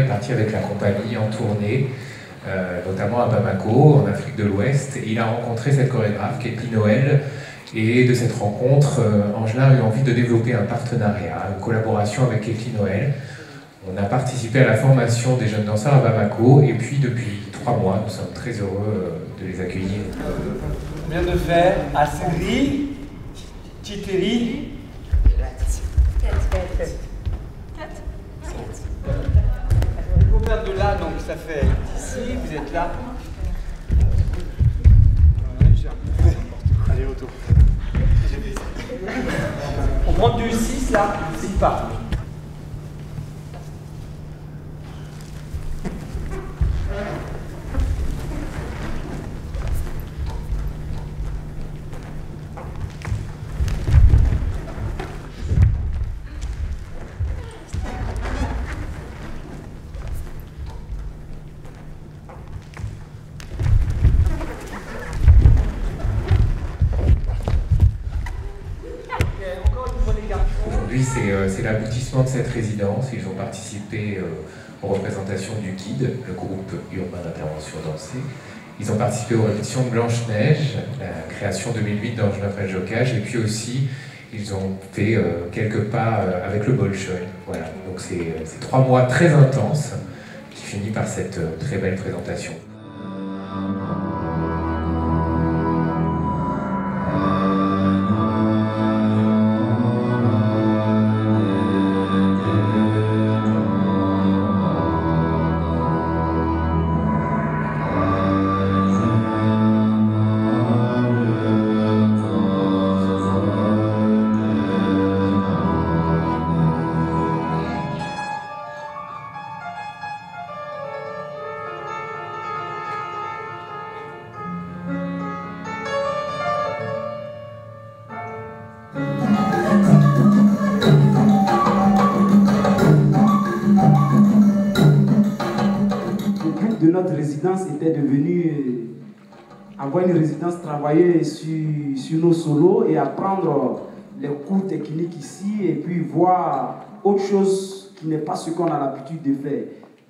est parti avec la compagnie en tournée, notamment à Bamako, en Afrique de l'Ouest. Et il a rencontré cette chorégraphe qui est Pi Noël. Et de cette rencontre, Angelin a eu envie de développer un partenariat, une collaboration avec Pi Noël. On a participé à la formation des jeunes danseurs à Bamako. Et puis depuis 3 mois, nous sommes très heureux de les accueillir. On vient de faire Asri, Titeri. Il faut faire de là, donc ça fait ici, vous êtes là. Allez, autour. On prend du 6 là, 6 pas. Aujourd'hui, c'est l'aboutissement de cette résidence. Ils ont participé aux représentations du Guide, le groupe urbain d'intervention dansée. Ils ont participé aux répétitions de Blanche-Neige, la création 2008 d'Angelin Frère-Jocage, et puis aussi, ils ont fait quelques pas avec le Bolchoï. Voilà, donc c'est 3 mois très intenses qui finissent par cette très belle présentation. De notre résidence était devenu avoir une résidence, travailler sur nos solos et apprendre les cours techniques ici et puis voir autre chose qui n'est pas ce qu'on a l'habitude de faire.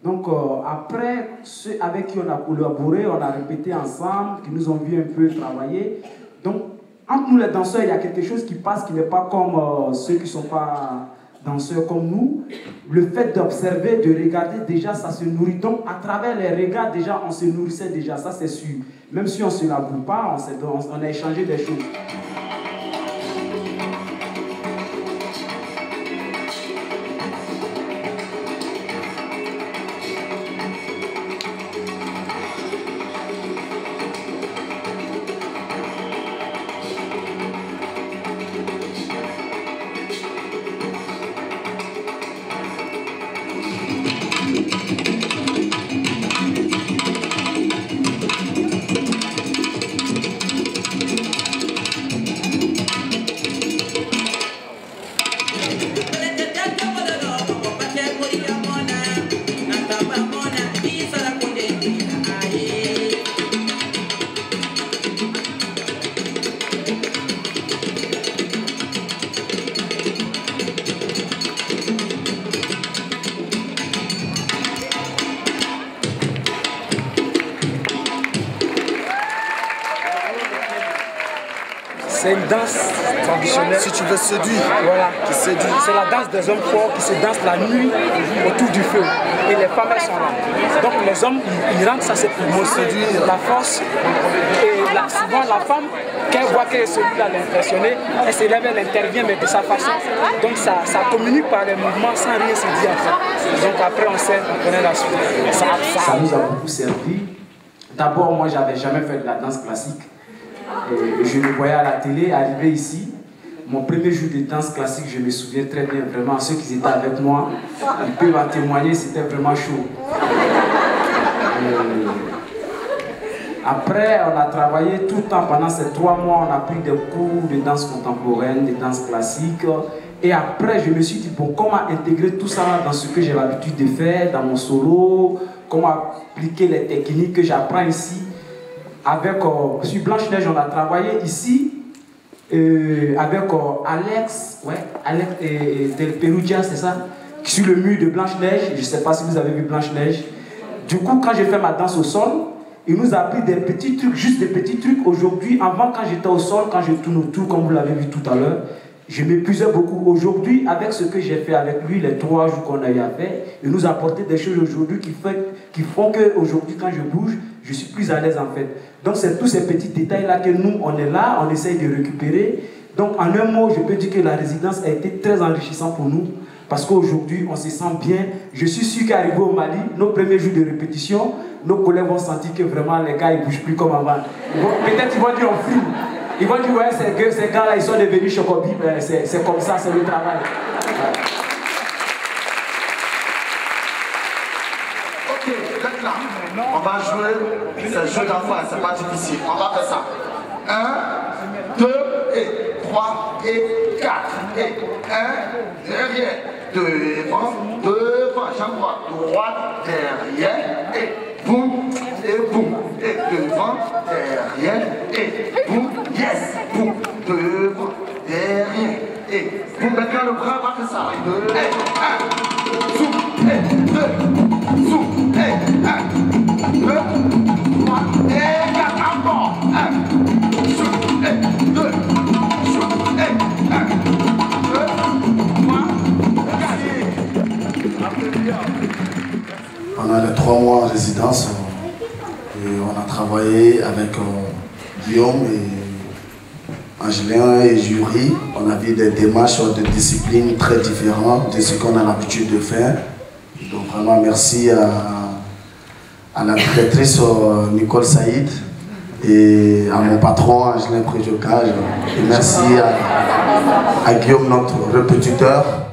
Donc après, ceux avec qui on a collaboré, on a répété ensemble, qui nous ont vu un peu travailler. Donc entre nous les danseurs, il y a quelque chose qui passe qui n'est pas comme ceux qui ne sont pas danseurs comme nous. Le fait d'observer, de regarder, déjà ça se nourrit. Donc à travers les regards, déjà on se nourrissait déjà, ça c'est sûr. Même si on ne se l'avoue pas, on a échangé des choses. C'est une danse traditionnelle. Si tu veux séduire, voilà, qui séduit. C'est la danse des hommes forts qui se dansent la nuit autour du feu. Et les femmes, elles sont là. Donc les hommes, ils rentrent, ça c'est pour séduire la force. Et là, souvent la femme, quand elle voit que celui-là l'impressionné, elle se lève, elle intervient, mais de sa façon. Donc ça communique par les mouvements sans rien se dire en fait. Donc après on sait, on connaît la suite. Ça nous a beaucoup servi. D'abord, moi, j'avais jamais fait de la danse classique. Et je le voyais à la télé, arriver ici. Mon premier jour de danse classique, je me souviens très bien, vraiment, ceux qui étaient avec moi, ils peuvent en témoigner, c'était vraiment chaud. Après, on a travaillé tout le temps, pendant ces 3 mois, on a pris des cours de danse contemporaine, de danse classique. Et après, je me suis dit, bon, comment intégrer tout ça dans ce que j'ai l'habitude de faire, dans mon solo, comment appliquer les techniques que j'apprends ici. Avec, sur Blanche-Neige, on a travaillé ici, avec Alex Del Perugia, c'est ça, sur le mur de Blanche-Neige. Je ne sais pas si vous avez vu Blanche-Neige. Du coup, quand j'ai fait ma danse au sol, il nous a appris des petits trucs, juste des petits trucs. Aujourd'hui, avant, quand j'étais au sol, quand je tourne autour, comme vous l'avez vu tout à l'heure, je m'épuisais beaucoup. Aujourd'hui, avec ce que j'ai fait avec lui, les 3 jours qu'on a eu à faire, il nous a apporté des choses aujourd'hui qui font qu'aujourd'hui, quand je bouge, je suis plus à l'aise en fait. Donc, c'est tous ces petits détails-là que nous, on est là, on essaye de récupérer. Donc, en un mot, je peux dire que la résidence a été très enrichissante pour nous. Parce qu'aujourd'hui, on se sent bien. Je suis sûr qu'arrivé au Mali, nos premiers jours de répétition, nos collègues vont sentir que vraiment les gars, ils ne bougent plus comme avant. Peut-être qu'ils vont dire on filme. Ils vont dire, ouais, ces gars-là, ils sont devenus chocobi. C'est comme ça, c'est le travail. Ouais. Ok, faites là. On va jouer. C'est un jeu d'enfant, c'est pas difficile. On va faire ça. 1, 2, et 3, et 4, et 1, derrière. Devant, jambe droite, derrière, et boum, et boum, et devant, derrière, et boum, yes, boum, devant, derrière, et boum, maintenant le bras va faire ça, 2, et 1, zoom, et 2, zoom, et 1, 2, 3, et 4, encore, 1, zoom, et 2, zoom, et 1, 2, 3, Pendant les 3 mois en résidence, on a travaillé avec Guillaume et Angelin et Jury. On a vu des démarches de disciplines très différentes de ce qu'on a l'habitude de faire. Donc vraiment merci à la directrice Nicole Saïd et à mon patron Angelin Préjocage. Et merci à Guillaume, notre répétiteur.